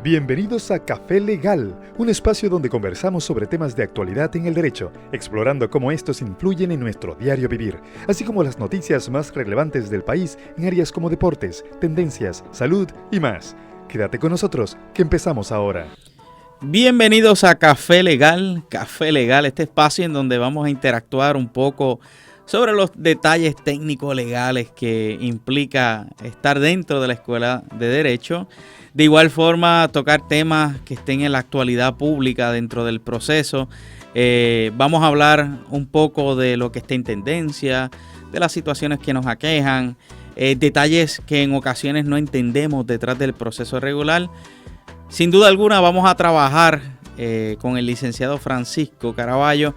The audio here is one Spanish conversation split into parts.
Bienvenidos a Café Legal, un espacio donde conversamos sobre temas de actualidad en el derecho, explorando cómo estos influyen en nuestro diario vivir, así como las noticias más relevantes del país en áreas como deportes, tendencias, salud y más. Quédate con nosotros, que empezamos ahora. Bienvenidos a Café Legal, este espacio en donde vamos a interactuar un poco sobre los detalles técnicos legales que implica estar dentro de la Escuela de Derecho. De igual forma, tocar temas que estén en la actualidad pública dentro del proceso. Vamos a hablar un poco de lo que está en tendencia, de las situaciones que nos aquejan, detalles que en ocasiones no entendemos detrás del proceso regular. Sin duda alguna vamos a trabajar con el licenciado Francisco Caraballo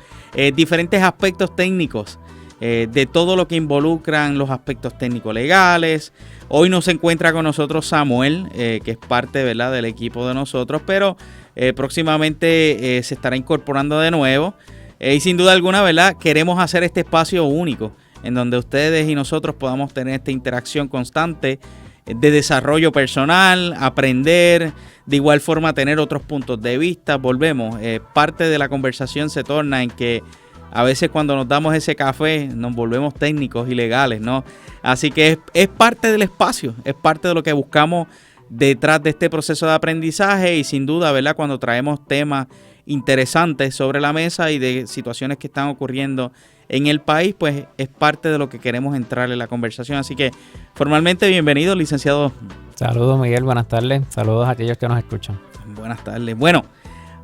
diferentes aspectos técnicos de todo lo que involucran los aspectos técnicos legales. Hoy nos encuentra con nosotros Samuel, que es parte, ¿verdad?, del equipo de nosotros, pero próximamente se estará incorporando de nuevo. Y sin duda alguna, ¿verdad?, queremos hacer este espacio único en donde ustedes y nosotros podamos tener esta interacción constante de desarrollo personal, aprender, de igual forma tener otros puntos de vista. Volvemos, parte de la conversación se torna en que a veces cuando nos damos ese café nos volvemos técnicos y legales, ¿no? Así que es parte del espacio, es parte de lo que buscamos detrás de este proceso de aprendizaje y sin duda, ¿verdad?, cuando traemos temas interesantes sobre la mesa y de situaciones que están ocurriendo en el país, pues es parte de lo que queremos entrar en la conversación. Así que formalmente bienvenido, licenciado. Saludos, Miguel, buenas tardes. Saludos a aquellos que nos escuchan. Buenas tardes. Bueno,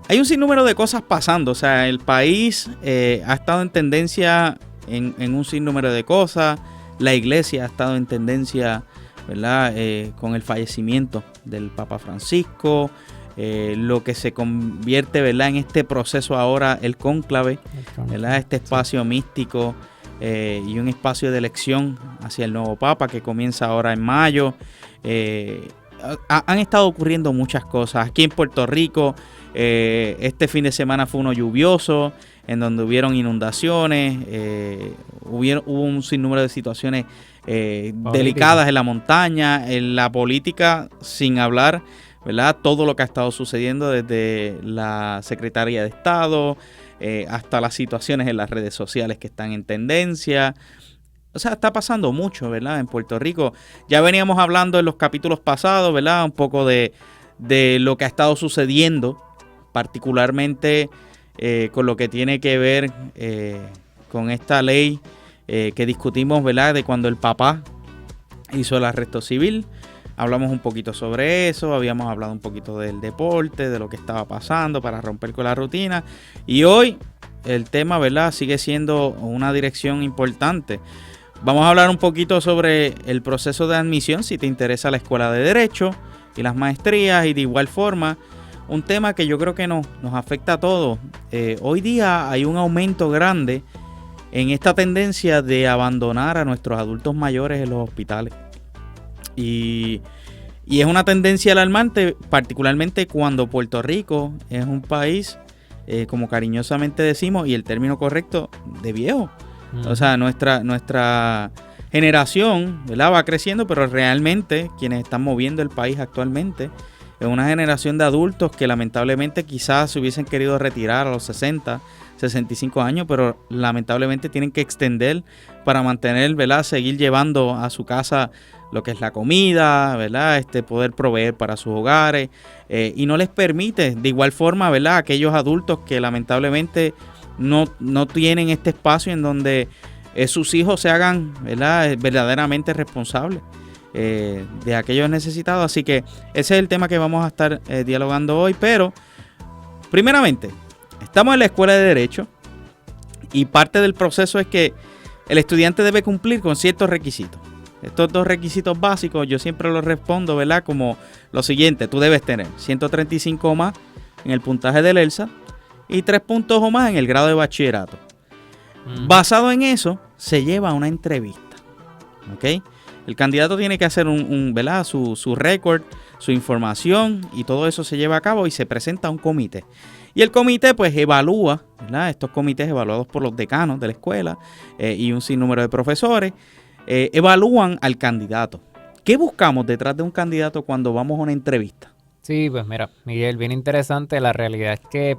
hay un sinnúmero de cosas pasando. O sea, el país ha estado en tendencia en un sinnúmero de cosas. La iglesia ha estado en tendencia, ¿verdad?, con el fallecimiento del Papa Francisco. Lo que se convierte, ¿verdad?, en este proceso ahora, el cónclave, ¿verdad?, este espacio místico y un espacio de elección hacia el nuevo Papa que comienza ahora en mayo. Han estado ocurriendo muchas cosas. Aquí en Puerto Rico, este fin de semana fue uno lluvioso, en donde hubieron inundaciones, hubo un sinnúmero de situaciones delicadas en la montaña, en la política, sin hablar, ¿verdad?, todo lo que ha estado sucediendo desde la Secretaría de Estado hasta las situaciones en las redes sociales que están en tendencia. O sea, está pasando mucho, ¿verdad?, en Puerto Rico. Ya veníamos hablando en los capítulos pasados, ¿verdad?, un poco de lo que ha estado sucediendo, particularmente con lo que tiene que ver con esta ley que discutimos, ¿verdad?, de cuando el Papa hizo el arresto civil. Hablamos un poquito sobre eso, habíamos hablado un poquito del deporte, de lo que estaba pasando para romper con la rutina. Y hoy el tema, ¿verdad?, sigue siendo una dirección importante. Vamos a hablar un poquito sobre el proceso de admisión, si te interesa la Escuela de Derecho y las maestrías, y de igual forma, un tema que yo creo que nos afecta a todos. Hoy día hay un aumento grande en esta tendencia de abandonar a nuestros adultos mayores en los hospitales. Y es una tendencia alarmante, particularmente cuando Puerto Rico es un país, como cariñosamente decimos, y el término correcto, de viejo. O sea, nuestra generación, ¿verdad?, va creciendo, pero realmente quienes están moviendo el país actualmente es una generación de adultos que lamentablemente quizás se hubiesen querido retirar a los 60, 65 años, pero lamentablemente tienen que extender para mantener, ¿verdad?, seguir llevando a su casa lo que es la comida, ¿verdad?, poder proveer para sus hogares, y no les permite, de igual forma, ¿verdad?, aquellos adultos que lamentablemente no tienen este espacio en donde sus hijos se hagan, ¿verdad?, verdaderamente responsables de aquellos necesitados. Así que ese es el tema que vamos a estar dialogando hoy. Pero primeramente, estamos en la Escuela de Derecho y parte del proceso es que el estudiante debe cumplir con ciertos requisitos. Estos dos requisitos básicos yo siempre los respondo, ¿verdad?, como lo siguiente: tú debes tener 135 o más en el puntaje del ELSA y 3 puntos o más en el grado de bachillerato. Basado en eso, se lleva a una entrevista. ¿Ok? El candidato tiene que hacer ¿verdad?, su récord, su información, y todo eso se lleva a cabo y se presenta a un comité. Y el comité pues evalúa, ¿verdad?, estos comités evaluados por los decanos de la escuela y un sinnúmero de profesores, evalúan al candidato. ¿Qué buscamos detrás de un candidato cuando vamos a una entrevista? Sí, pues mira, Miguel, bien interesante. La realidad es que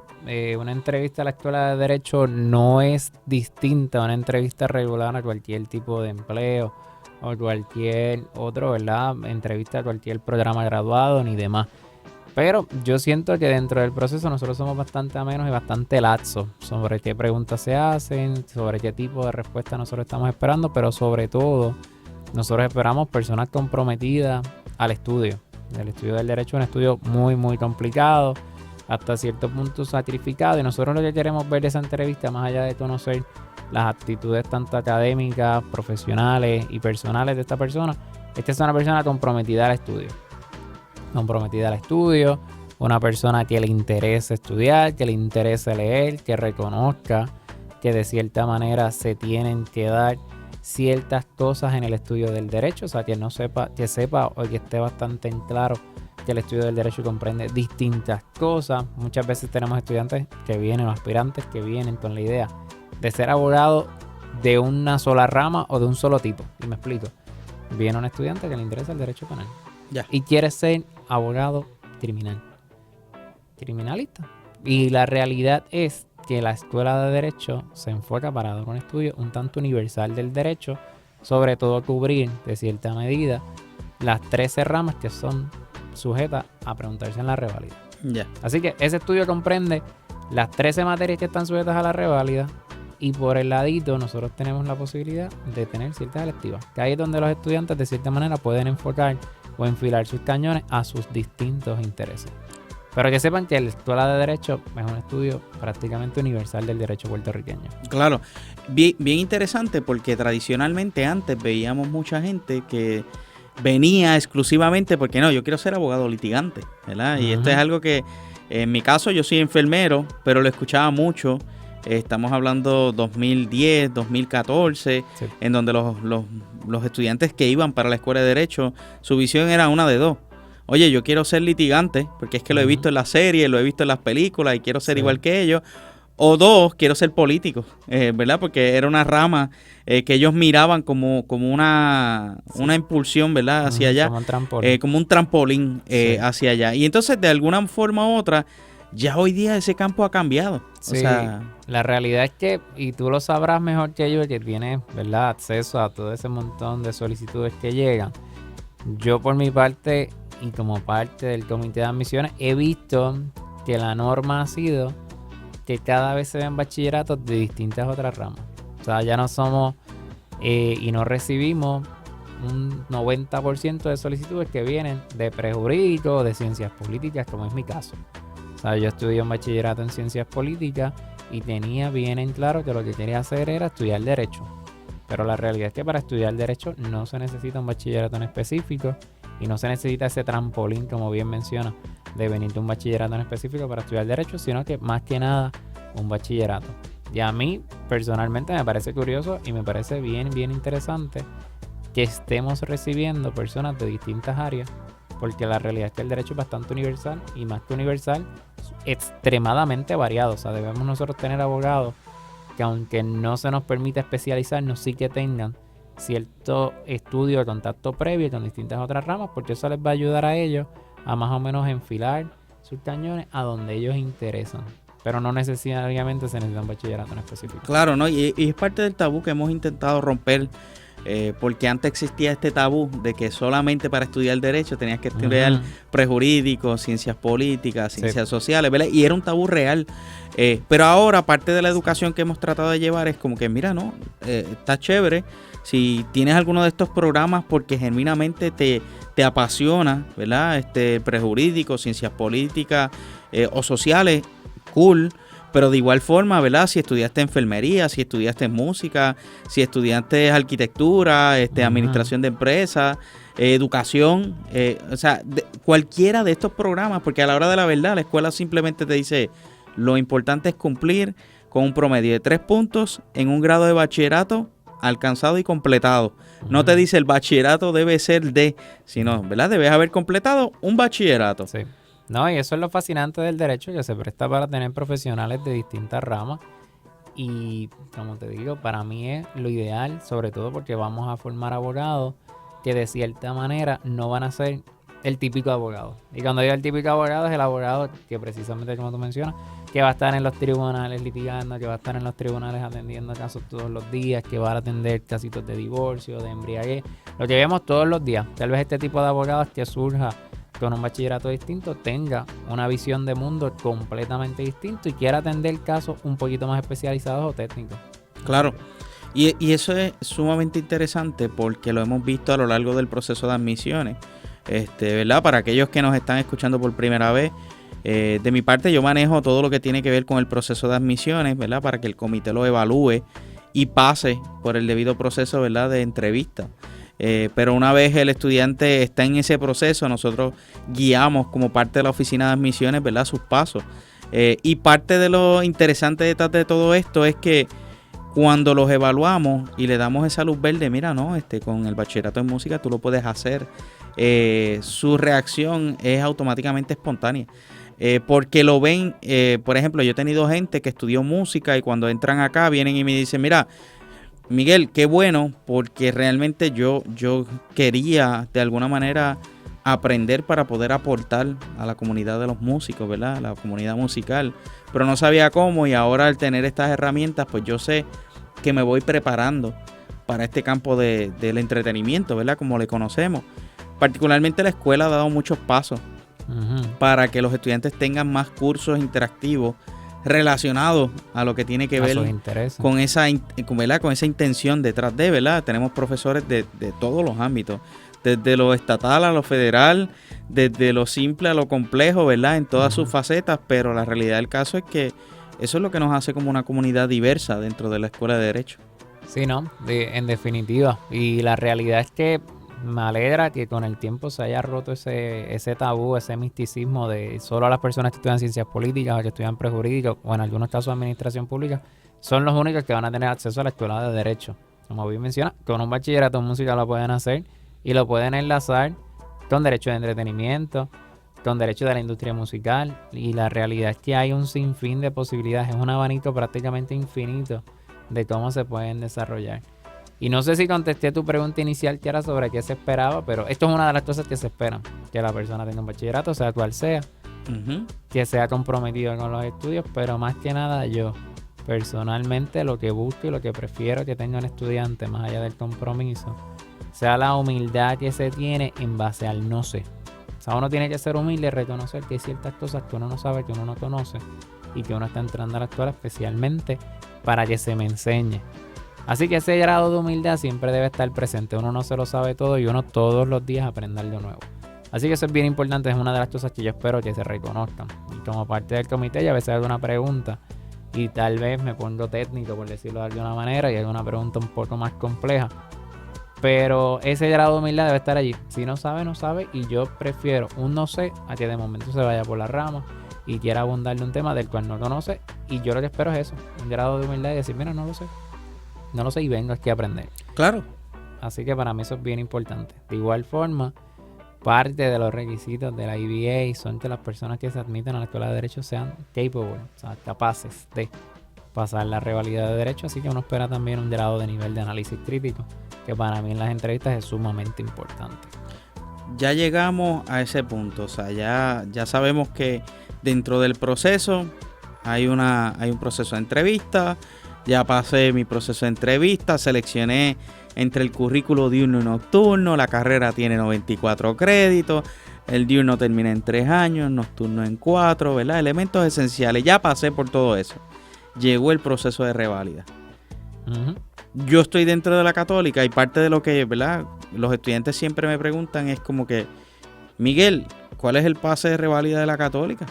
una entrevista a la Escuela de Derecho no es distinta a una entrevista regular a cualquier tipo de empleo o cualquier otro, ¿verdad? Entrevista a cualquier programa graduado ni demás. Pero yo siento que dentro del proceso nosotros somos bastante amenos y bastante laxos sobre qué preguntas se hacen, sobre qué tipo de respuesta nosotros estamos esperando, pero sobre todo nosotros esperamos personas comprometidas al estudio. El estudio del derecho es un estudio muy, muy complicado, hasta cierto punto sacrificado, y nosotros lo que queremos ver de esa entrevista, más allá de conocer las actitudes tanto académicas, profesionales y personales de esta persona, es que es una persona comprometida al estudio. Comprometida al estudio, una persona que le interese estudiar, que le interese leer, que reconozca que de cierta manera se tienen que dar ciertas cosas en el estudio del derecho, o sea, que sepa o que esté bastante en claro que el estudio del derecho comprende distintas cosas. Muchas veces tenemos estudiantes que vienen, o aspirantes que vienen con la idea de ser abogado de una sola rama o de un solo tipo. Y me explico. Viene un estudiante que le interesa el derecho penal y quiere ser abogado criminalista. Y la realidad es que la Escuela de Derecho se enfoca para dar un estudio un tanto universal del derecho, sobre todo cubrir de cierta medida las 13 ramas que son sujetas a preguntarse en la reválida. Así que ese estudio comprende las 13 materias que están sujetas a la reválida, y por el ladito nosotros tenemos la posibilidad de tener ciertas electivas, que ahí es donde los estudiantes de cierta manera pueden enfocar o enfilar sus cañones a sus distintos intereses. Pero que sepan que la Escuela de Derecho es un estudio prácticamente universal del derecho puertorriqueño. Claro, bien interesante, porque tradicionalmente antes veíamos mucha gente que venía exclusivamente porque no, yo quiero ser abogado litigante, ¿verdad? Y esto es algo que en mi caso yo soy enfermero, pero lo escuchaba mucho. Estamos hablando 2010, 2014, sí, en donde los estudiantes que iban para la Escuela de Derecho, su visión era una de dos. Oye, yo quiero ser litigante, porque es que lo he visto en las series, lo he visto en las películas y quiero ser igual que ellos. O dos, quiero ser político, ¿verdad? Porque era una rama que ellos miraban como una impulsión, ¿verdad? Hacia allá. Como un trampolín hacia allá. Y entonces, de alguna forma u otra, ya hoy día ese campo ha cambiado. Sí, o sea, la realidad es que, y tú lo sabrás mejor que yo, que tienes, ¿verdad?, acceso a todo ese montón de solicitudes que llegan. Yo por mi parte, y como parte del comité de admisiones, he visto que la norma ha sido que cada vez se ven bachilleratos de distintas otras ramas. O sea, ya no somos y no recibimos un 90% de solicitudes que vienen de prejurídico o de ciencias políticas, como es mi caso. O sea, yo estudié un bachillerato en ciencias políticas y tenía bien en claro que lo que quería hacer era estudiar derecho. Pero la realidad es que para estudiar derecho no se necesita un bachillerato en específico y no se necesita ese trampolín, como bien menciona, de venir de un bachillerato en específico para estudiar derecho, sino que más que nada un bachillerato. Y a mí personalmente me parece curioso y me parece bien interesante que estemos recibiendo personas de distintas áreas, porque la realidad es que el derecho es bastante universal y más que universal, extremadamente variado. O sea, debemos nosotros tener abogados que, aunque no se nos permita especializarnos, sí que tengan cierto estudio de contacto previo con distintas otras ramas, porque eso les va a ayudar a ellos a más o menos enfilar sus cañones a donde ellos interesan. Pero no necesariamente se necesita un bachillerato en específico. Claro, ¿no? Y es parte del tabú que hemos intentado romper, porque antes existía este tabú de que solamente para estudiar derecho tenías que estudiar prejurídico, ciencias políticas, ciencias sociales, ¿verdad? Y era un tabú real. Pero ahora parte de la educación que hemos tratado de llevar es como que, mira, no, está chévere. Si tienes alguno de estos programas porque genuinamente te apasiona, ¿verdad? Prejurídico, ciencias políticas o sociales, cool. Pero de igual forma, ¿verdad? Si estudiaste enfermería, si estudiaste música, si estudiaste arquitectura, administración de empresas, educación, o sea, cualquiera de estos programas, porque a la hora de la verdad la escuela simplemente te dice, lo importante es cumplir con un promedio de 3 puntos en un grado de bachillerato alcanzado y completado. No te dice el bachillerato debe ser de, sino, ¿verdad? Debes haber completado un bachillerato. Sí. No, y eso es lo fascinante del derecho, que se presta para tener profesionales de distintas ramas. Y como te digo, para mí es lo ideal, sobre todo porque vamos a formar abogados que de cierta manera no van a ser el típico abogado. Y cuando digo el típico abogado, es el abogado que precisamente como tú mencionas, que va a estar en los tribunales litigando, que va a estar en los tribunales atendiendo casos todos los días, que va a atender casitos de divorcio, de embriaguez, lo que vemos todos los días. Tal vez este tipo de abogados que surja con un bachillerato distinto tenga una visión de mundo completamente distinto y quiera atender casos un poquito más especializados o técnicos. Claro. Y eso es sumamente interesante porque lo hemos visto a lo largo del proceso de admisiones, ¿verdad? Para aquellos que nos están escuchando por primera vez, de mi parte yo manejo todo lo que tiene que ver con el proceso de admisiones, ¿verdad? Para que el comité lo evalúe y pase por el debido proceso, ¿verdad? De entrevista. Pero una vez el estudiante está en ese proceso, nosotros guiamos como parte de la oficina de admisiones, ¿verdad? Sus pasos. Y parte de lo interesante detrás de todo esto es que cuando los evaluamos y le damos esa luz verde, mira, no, con el bachillerato en música tú lo puedes hacer, su reacción es automáticamente espontánea. Porque lo ven, por ejemplo, yo he tenido gente que estudió música y cuando entran acá vienen y me dicen, mira, Miguel, qué bueno, porque realmente yo quería de alguna manera aprender para poder aportar a la comunidad de los músicos, ¿verdad? A la comunidad musical, pero no sabía cómo y ahora al tener estas herramientas, pues yo sé que me voy preparando para este campo del entretenimiento, ¿verdad? Como le conocemos. Particularmente la escuela ha dado muchos pasos para que los estudiantes tengan más cursos interactivos relacionados a lo que tiene que ver con esa intención detrás de, ¿verdad? Tenemos profesores de todos los ámbitos, desde lo estatal a lo federal, desde lo simple a lo complejo, ¿verdad? En todas sus facetas, pero la realidad del caso es que eso es lo que nos hace como una comunidad diversa dentro de la Escuela de Derecho. Sí, ¿no? En definitiva. Y la realidad es que me alegra que con el tiempo se haya roto ese tabú, ese misticismo de solo las personas que estudian ciencias políticas o que estudian prejurídico o en algunos casos administración pública son los únicos que van a tener acceso a la Escuela de Derecho. Como bien menciona, con un bachillerato en música lo pueden hacer y lo pueden enlazar con derecho de entretenimiento, con derecho de la industria musical, y la realidad es que hay un sinfín de posibilidades, es un abanico prácticamente infinito de cómo se pueden desarrollar. Y no sé si contesté tu pregunta inicial, que era sobre qué se esperaba, pero esto es una de las cosas que se esperan, que la persona tenga un bachillerato, sea cual sea, que sea comprometido con los estudios, pero más que nada yo personalmente lo que busco y lo que prefiero que tenga un estudiante, más allá del compromiso, sea la humildad que se tiene en base al no sé. O sea, uno tiene que ser humilde y reconocer que hay ciertas cosas que uno no sabe, que uno no conoce y que uno está entrando a la escuela especialmente para que se me enseñe. Así que ese grado de humildad siempre debe estar presente. Uno no se lo sabe todo y uno todos los días aprende algo nuevo. Así que eso es bien importante, es una de las cosas que yo espero que se reconozcan. Y como parte del comité, ya a veces hay alguna pregunta y tal vez me pongo técnico, por decirlo de alguna manera, y hay una pregunta un poco más compleja. Pero ese grado de humildad debe estar allí. Si no sabe, no sabe. Y yo prefiero un no sé a que de momento se vaya por la rama y quiera abundar de un tema del cual no conoce. Y yo lo que espero es eso, un grado de humildad y decir, mira, no lo sé. No lo sé y vengo aquí a aprender. Claro. Así que para mí eso es bien importante. De igual forma, parte de los requisitos de la IBA son que las personas que se admiten a la Escuela de Derecho sean capable, o sea, capaces de pasar la revalida de Derecho. Así que uno espera también un grado de nivel de análisis crítico, que para mí en las entrevistas es sumamente importante. Ya llegamos a ese punto, o sea, ya sabemos que dentro del proceso hay un proceso de entrevista. Ya pasé mi proceso de entrevista, seleccioné entre el currículo diurno y nocturno, la carrera tiene 94 créditos, el diurno termina en 3 años, nocturno en 4, ¿verdad? Elementos esenciales, ya pasé por todo eso. Llegó el proceso de reválida. Yo estoy dentro de la Católica y parte de lo que, ¿verdad?, los estudiantes siempre me preguntan es como que, Miguel, ¿cuál es el pase de reválida de la Católica?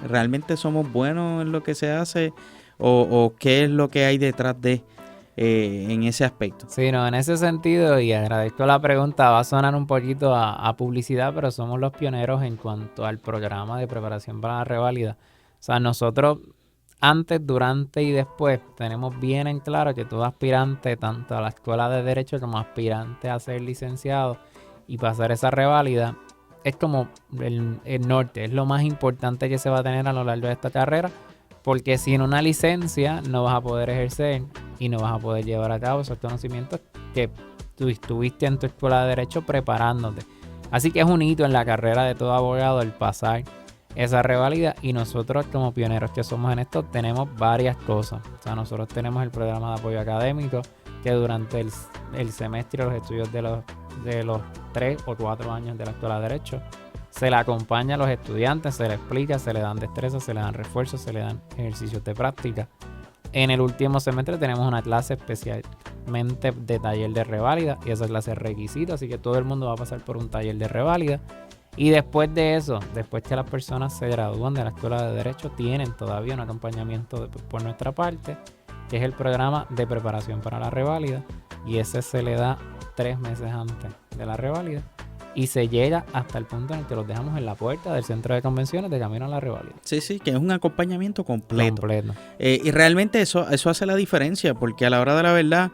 ¿Realmente somos buenos en lo que se hace? ¿O qué es lo que hay detrás de en ese aspecto? Sí, no, en ese sentido, y agradezco la pregunta, va a sonar un poquito a publicidad, pero somos los pioneros en cuanto al programa de preparación para la reválida. O sea, nosotros antes, durante y después tenemos bien en claro que todo aspirante, tanto a la Escuela de Derecho como aspirante a ser licenciado y pasar esa reválida, es como el norte, es lo más importante que se va a tener a lo largo de esta carrera. Porque sin una licencia no vas a poder ejercer y no vas a poder llevar a cabo esos conocimientos que tú estuviste en tu escuela de Derecho preparándote. Así que es un hito en la carrera de todo abogado el pasar esa reválida, y nosotros como pioneros que somos en esto tenemos varias cosas. O sea, nosotros tenemos el programa de apoyo académico que durante el semestre, los estudios de los 3 o 4 años de la Escuela de Derecho, se le acompaña a los estudiantes, se les explica, se le dan destrezas, se le dan refuerzos, se le dan ejercicios de práctica. En el último semestre tenemos una clase especialmente de taller de reválida, y esa clase es requisito, así que todo el mundo va a pasar por un taller de reválida. Y después de eso, después que las personas se gradúan de la Escuela de Derecho, tienen todavía un acompañamiento por nuestra parte, que es el programa de preparación para la reválida, y ese se le da 3 meses antes de la reválida, y se llega hasta el punto en el que los dejamos en la puerta del centro de convenciones de camino a la reválida. Sí, que es un acompañamiento completo. Y realmente eso hace la diferencia, porque a la hora de la verdad,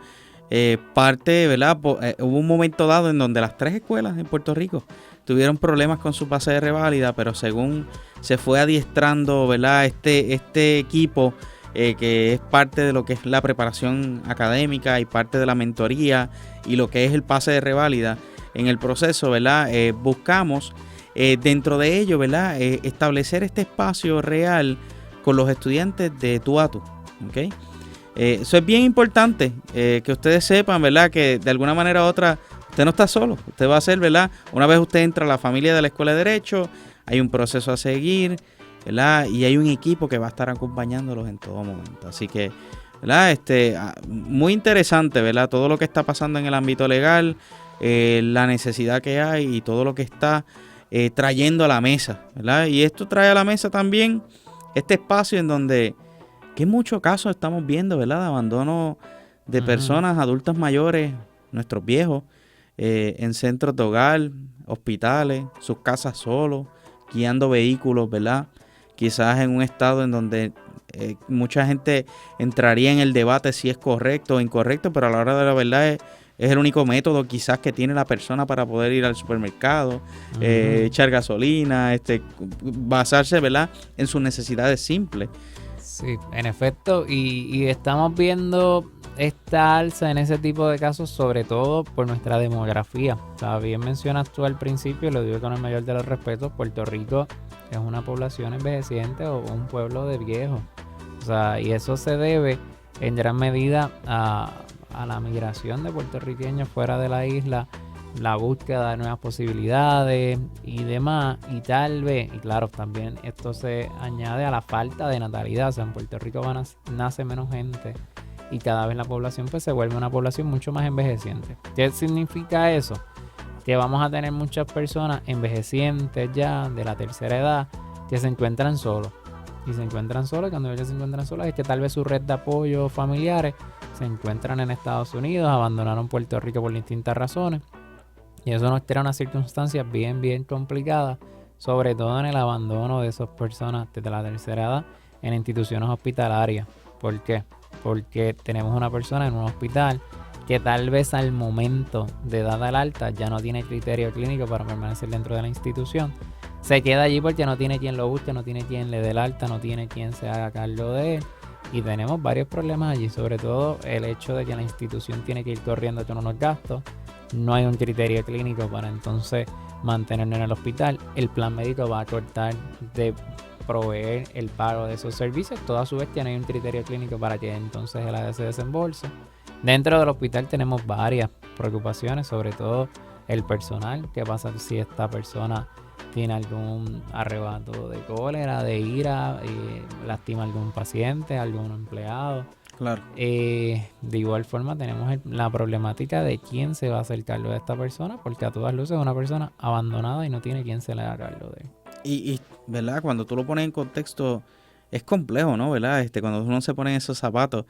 ¿verdad? Hubo un momento dado en donde las 3 escuelas en Puerto Rico tuvieron problemas con su pase de reválida, pero según se fue adiestrando, ¿verdad? Este equipo, que es parte de lo que es la preparación académica y parte de la mentoría y lo que es el pase de reválida, en el proceso, ¿verdad? Buscamos dentro de ello, ¿verdad? Establecer este espacio real con los estudiantes de tú a tú, ¿ok? Eso es bien importante, que ustedes sepan, ¿verdad? Que de alguna manera u otra usted no está solo. Usted va a ser, ¿verdad? Una vez usted entra a la familia de la Escuela de Derecho, hay un proceso a seguir, ¿verdad? Y hay un equipo que va a estar acompañándolos en todo momento. Así que, ¿verdad? Muy interesante, ¿verdad? Todo lo que está pasando en el ámbito legal, la necesidad que hay y todo lo que está trayendo a la mesa, ¿verdad? Y esto trae a la mesa también este espacio en donde, que en muchos casos estamos viendo, ¿verdad? De abandono de personas adultas mayores, nuestros viejos, en centros de hogar, hospitales, sus casas solos, guiando vehículos, ¿verdad? Quizás en un estado en donde mucha gente entraría en el debate si es correcto o incorrecto, pero a la hora de la verdad es el único método quizás que tiene la persona para poder ir al supermercado, echar gasolina, basarse, ¿verdad?, en sus necesidades simples. Sí, en efecto, y estamos viendo esta alza en ese tipo de casos, sobre todo por nuestra demografía. O sea, bien mencionas tú al principio, lo digo con el mayor de los respetos, Puerto Rico es una población envejeciente o un pueblo de viejos. O sea, y eso se debe en gran medida a la migración de puertorriqueños fuera de la isla, la búsqueda de nuevas posibilidades y demás, y tal vez, y claro, también esto se añade a la falta de natalidad. O sea, en Puerto Rico nace menos gente y cada vez la población pues se vuelve una población mucho más envejeciente. ¿Qué significa eso? Que vamos a tener muchas personas envejecientes ya de la tercera edad que se encuentran solos. Y se encuentran solos, cuando ellos se encuentran solos es que tal vez su red de apoyo familiares se encuentran en Estados Unidos, abandonaron Puerto Rico por distintas razones. Y eso nos crea unas circunstancias bien complicadas, sobre todo en el abandono de esas personas desde la tercera edad en instituciones hospitalarias. ¿Por qué? Porque tenemos una persona en un hospital que tal vez al momento de dar al alta ya no tiene criterio clínico para permanecer dentro de la institución. Se queda allí porque no tiene quien lo busque, no tiene quien le dé el alta, no tiene quien se haga cargo de él. Y tenemos varios problemas allí, sobre todo el hecho de que la institución tiene que ir corriendo con unos gastos. No hay un criterio clínico para entonces mantenerlo en el hospital. El plan médico va a cortar de proveer el pago de esos servicios. Todo a su vez tiene un criterio clínico para que entonces el AD se desembolse. Dentro del hospital tenemos varias preocupaciones, sobre todo el personal. ¿Qué pasa si esta persona tiene algún arrebato de cólera, de ira, lastima a algún paciente, a algún empleado? Claro. De igual forma tenemos la problemática de quién se va a hacer cargo de esta persona, porque a todas luces es una persona abandonada y no tiene quien se le haga cargo de él. Y ¿verdad? Cuando tú lo pones en contexto es complejo, ¿no? ¿Verdad? Cuando uno se pone en esos zapatos.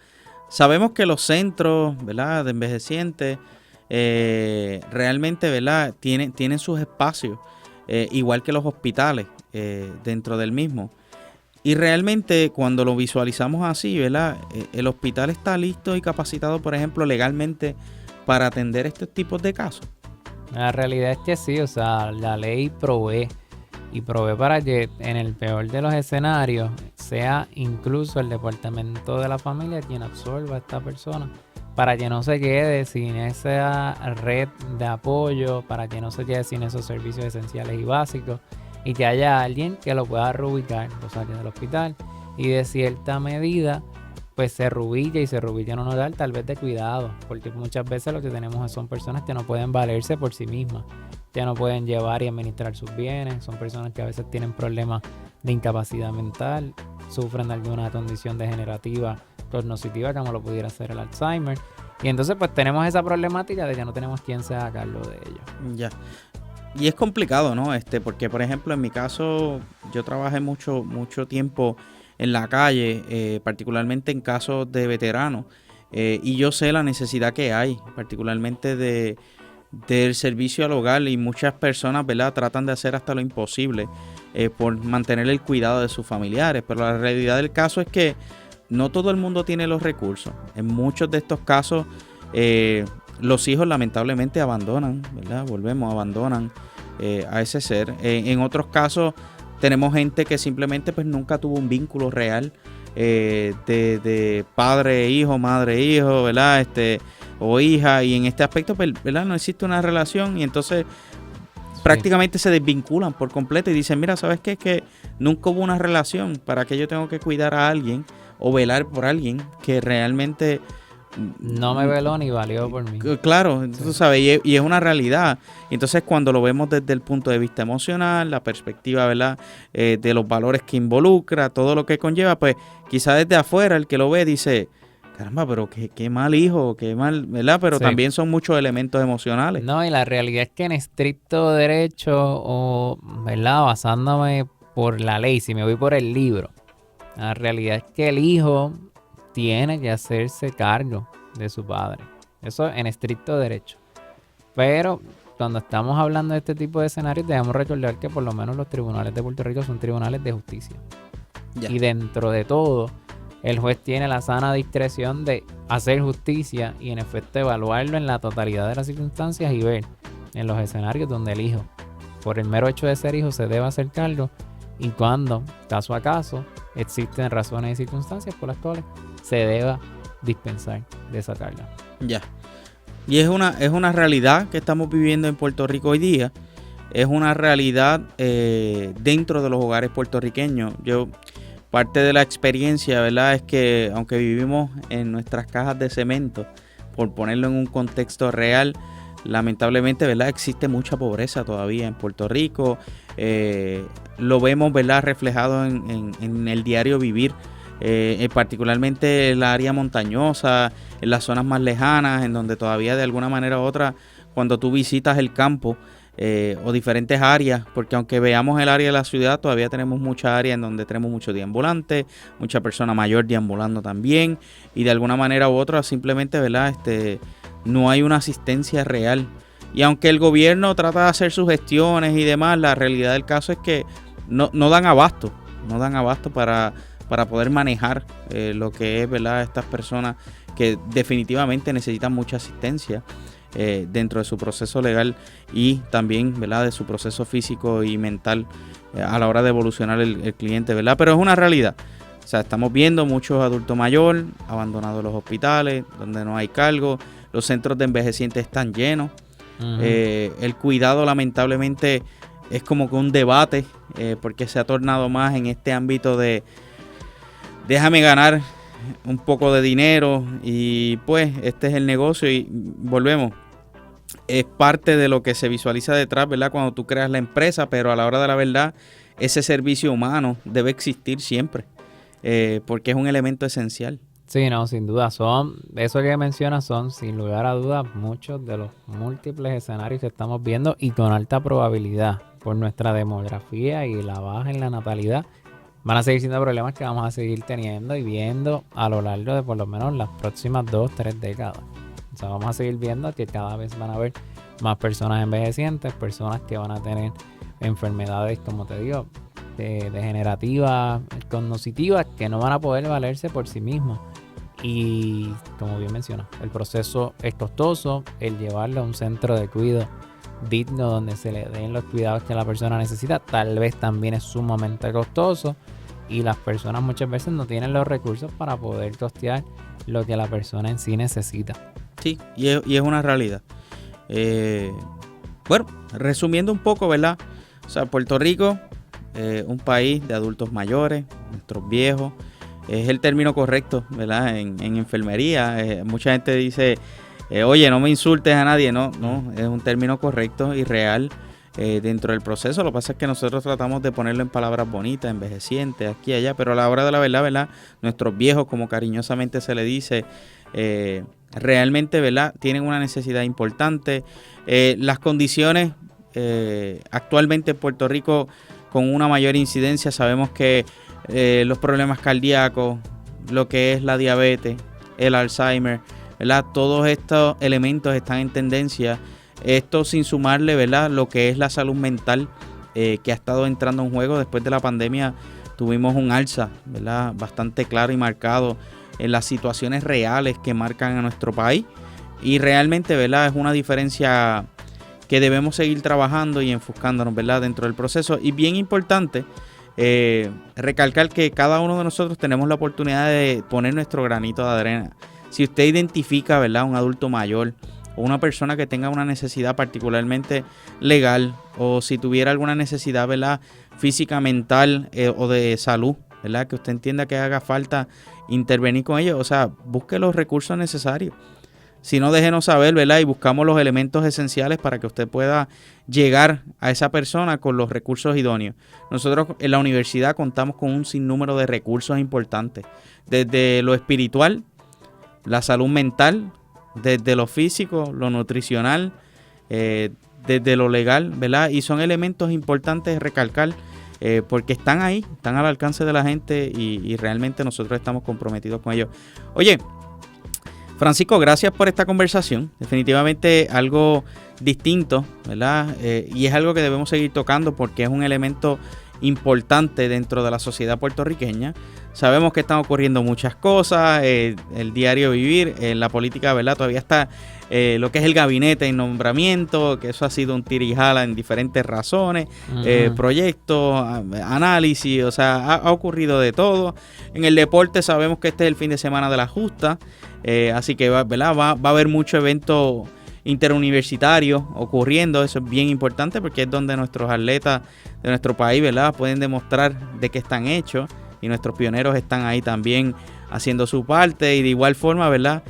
Sabemos que los centros, ¿verdad?, de envejecientes realmente, ¿verdad?, tienen sus espacios, igual que los hospitales dentro del mismo. Y realmente cuando lo visualizamos así, ¿verdad?, el hospital está listo y capacitado, por ejemplo, legalmente para atender estos tipos de casos. La realidad es que sí, o sea, la ley provee para que en el peor de los escenarios sea incluso el departamento de la familia quien absorba a esta persona para que no se quede sin esa red de apoyo, para que no se quede sin esos servicios esenciales y básicos, y que haya alguien que lo pueda reubicar, lo saque del hospital y de cierta medida pues se reubique en un hogar tal vez de cuidado, porque muchas veces lo que tenemos son personas que no pueden valerse por sí mismas, que no pueden llevar y administrar sus bienes, son personas que a veces tienen problemas de incapacidad mental, sufren de alguna condición degenerativa cognitiva como lo pudiera ser el Alzheimer, y entonces pues tenemos esa problemática de que no tenemos quien se haga cargo de ellos. Ya. Y es complicado, ¿no? Porque, por ejemplo, en mi caso, yo trabajé mucho tiempo en la calle, particularmente en casos de veteranos, y yo sé la necesidad que hay, particularmente del servicio al hogar, y muchas personas, ¿verdad?, tratan de hacer hasta lo imposible por mantener el cuidado de sus familiares, pero la realidad del caso es que no todo el mundo tiene los recursos. En muchos de estos casos, los hijos lamentablemente abandonan, ¿verdad? Abandonan a ese ser. En otros casos tenemos gente que simplemente pues nunca tuvo un vínculo real de padre, hijo, madre, hijo, ¿verdad? O hija, y en este aspecto, pues, ¿verdad? No existe una relación, y entonces prácticamente se desvinculan por completo y dicen, mira, ¿sabes qué? Es que nunca hubo una relación, ¿para qué yo tengo que cuidar a alguien o velar por alguien que realmente no me veló ni valió por mí? Claro, tú sabes, y es una realidad. Entonces, cuando lo vemos desde el punto de vista emocional, la perspectiva, ¿verdad?, de los valores que involucra, todo lo que conlleva, pues quizá desde afuera el que lo ve dice, caramba, pero qué mal hijo, qué mal, ¿verdad? Pero también son muchos elementos emocionales. No, y la realidad es que en estricto derecho, o, ¿verdad?, basándome por la ley, si me voy por el libro, la realidad es que el hijo tiene que hacerse cargo de su padre. Eso en estricto derecho. Pero cuando estamos hablando de este tipo de escenarios, debemos recordar que por lo menos los tribunales de Puerto Rico son tribunales de justicia. Ya. Y dentro de todo, el juez tiene la sana discreción de hacer justicia y en efecto evaluarlo en la totalidad de las circunstancias y ver en los escenarios donde el hijo, por el mero hecho de ser hijo, se debe hacer cargo, y cuando, caso a caso, existen razones y circunstancias por las cuales se deba dispensar de esa carga. Ya. Y es una realidad que estamos viviendo en Puerto Rico hoy día. Es una realidad dentro de los hogares puertorriqueños. Parte de la experiencia, ¿verdad?, es que aunque vivimos en nuestras cajas de cemento, por ponerlo en un contexto real, lamentablemente, ¿verdad?, existe mucha pobreza todavía en Puerto Rico. Lo vemos, ¿verdad?, reflejado en el diario vivir. Particularmente en la área montañosa, en las zonas más lejanas, en donde todavía de alguna manera u otra, cuando tú visitas el campo o diferentes áreas, porque aunque veamos el área de la ciudad, todavía tenemos mucha área en donde tenemos muchos deambulantes, mucha persona mayor deambulando también, y de alguna manera u otra simplemente, ¿verdad?, no hay una asistencia real. Y aunque el gobierno trata de hacer sus gestiones y demás, la realidad del caso es que no dan abasto para poder manejar lo que es, ¿verdad?, estas personas que definitivamente necesitan mucha asistencia dentro de su proceso legal y también, ¿verdad?, de su proceso físico y mental a la hora de evolucionar el cliente, ¿verdad? Pero es una realidad. O sea, estamos viendo muchos adultos mayores abandonados en los hospitales, donde no hay cargo, los centros de envejecientes están llenos. Uh-huh. El cuidado, lamentablemente, es como que un debate, porque se ha tornado más en este ámbito de déjame ganar un poco de dinero y pues este es el negocio, y volvemos. Es parte de lo que se visualiza detrás, ¿verdad?, cuando tú creas la empresa, pero a la hora de la verdad, ese servicio humano debe existir siempre, porque es un elemento esencial. Sí, no, sin duda. Eso que mencionas son, sin lugar a dudas, muchos de los múltiples escenarios que estamos viendo, y con alta probabilidad, por nuestra demografía y la baja en la natalidad, van a seguir siendo problemas que vamos a seguir teniendo y viendo a lo largo de por lo menos las próximas 2-3 décadas. O sea, vamos a seguir viendo que cada vez van a haber más personas envejecientes, personas que van a tener enfermedades, como te digo, degenerativas, cognitivas, que no van a poder valerse por sí mismos. Y como bien mencionas, el proceso es costoso, el llevarlo a un centro de cuidado digno donde se le den los cuidados que la persona necesita, tal vez también es sumamente costoso, y las personas muchas veces no tienen los recursos para poder costear lo que la persona en sí necesita. Sí, y es una realidad. Bueno, resumiendo un poco, ¿verdad? O sea, Puerto Rico, un país de adultos mayores, nuestros viejos, es el término correcto, ¿verdad? En enfermería, mucha gente dice, oye, no me insultes a nadie. No, es un término correcto y real dentro del proceso. Lo que pasa es que nosotros tratamos de ponerlo en palabras bonitas, envejecientes, aquí y allá, pero a la hora de la verdad, ¿verdad? Nuestros viejos, como cariñosamente se le dice, realmente, ¿verdad? Tienen una necesidad importante. Las condiciones actualmente en Puerto Rico con una mayor incidencia, sabemos que los problemas cardíacos, lo que es la diabetes, el Alzheimer, ¿verdad? Todos estos elementos están en tendencia. Esto sin sumarle, ¿verdad?, lo que es la salud mental que ha estado entrando en juego. Después de la pandemia tuvimos un alza, ¿verdad?, bastante claro y marcado en las situaciones reales que marcan a nuestro país. Y realmente, ¿verdad?, es una diferencia que debemos seguir trabajando y enfocándonos, ¿verdad?, dentro del proceso. Y bien importante recalcar que cada uno de nosotros tenemos la oportunidad de poner nuestro granito de arena. Si usted identifica, ¿verdad?, un adulto mayor o una persona que tenga una necesidad particularmente legal, o si tuviera alguna necesidad, ¿verdad?, física, mental o de salud, ¿verdad?, que usted entienda que haga falta intervenir con ellos, o sea, busque los recursos necesarios. Si no, déjenos saber, ¿verdad?, y buscamos los elementos esenciales para que usted pueda llegar a esa persona con los recursos idóneos. Nosotros en la universidad contamos con un sinnúmero de recursos importantes, desde lo espiritual, la salud mental, desde lo físico, lo nutricional, desde lo legal, ¿verdad? Y son elementos importantes de recalcar porque están ahí, están al alcance de la gente y realmente nosotros estamos comprometidos con ellos. Oye, Francisco, gracias por esta conversación. Definitivamente algo distinto, ¿verdad? Y es algo que debemos seguir tocando porque es un elemento importante dentro de la sociedad puertorriqueña. Sabemos que están ocurriendo muchas cosas, el diario vivir, en la política, ¿verdad? Todavía está lo que es el gabinete en nombramiento, que eso ha sido un tirijala en diferentes razones, proyectos, análisis, o sea, ha ocurrido de todo. En el deporte sabemos que este es el fin de semana de la justa, así que ¿verdad? Va a haber mucho evento interuniversitario ocurriendo. Eso es bien importante porque es donde nuestros atletas de nuestro país, ¿verdad?, pueden demostrar de qué están hechos, y nuestros pioneros están ahí también haciendo su parte. Y de igual forma, ¿verdad?,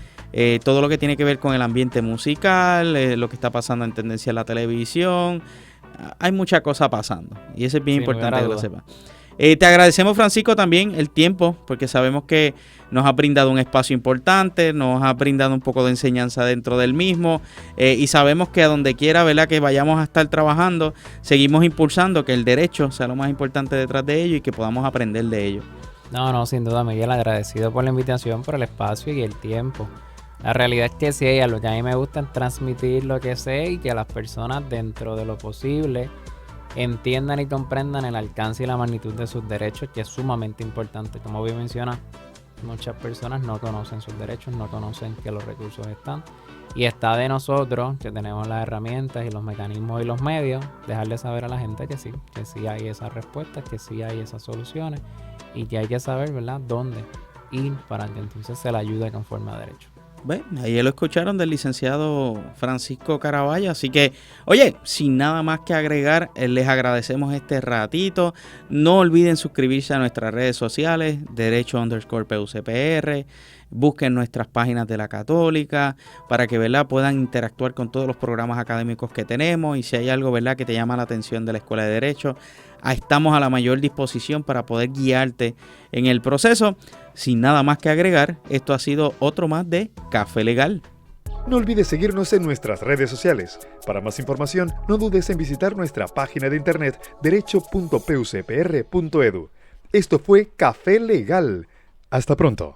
todo lo que tiene que ver con el ambiente musical, lo que está pasando en tendencia en la televisión, hay mucha cosa pasando y eso es bien importante que lo sepas. Te agradecemos, Francisco, también el tiempo, porque sabemos que nos ha brindado un espacio importante, nos ha brindado un poco de enseñanza dentro del mismo, y sabemos que a donde quiera, ¿verdad?, que vayamos a estar trabajando, seguimos impulsando que el derecho sea lo más importante detrás de ello y que podamos aprender de ello. No, sin duda, Miguel, agradecido por la invitación, por el espacio y el tiempo. La realidad es que sí, a lo que a mí me gusta es transmitir lo que sé y que las personas, dentro de lo posible, entiendan y comprendan el alcance y la magnitud de sus derechos, que es sumamente importante. Como bien menciona, muchas personas no conocen sus derechos, no conocen que los recursos están. Y está de nosotros, que tenemos las herramientas y los mecanismos y los medios, dejarle saber a la gente que sí hay esas respuestas, que sí hay esas soluciones y que hay que saber, ¿verdad?, dónde ir para que entonces se le ayude conforme a derecho. Bueno, ahí lo escucharon del licenciado Francisco Caraballo. Así que, oye, sin nada más que agregar, les agradecemos este ratito. No olviden suscribirse a nuestras redes sociales, Derecho_PUCPR. Busquen nuestras páginas de la Católica para que, ¿verdad?, puedan interactuar con todos los programas académicos que tenemos. Y si hay algo, ¿verdad?, que te llama la atención de la Escuela de Derecho, estamos a la mayor disposición para poder guiarte en el proceso. Sin nada más que agregar, esto ha sido otro más de Café Legal. No olvides seguirnos en nuestras redes sociales. Para más información, no dudes en visitar nuestra página de internet derecho.pucpr.edu. Esto fue Café Legal. Hasta pronto.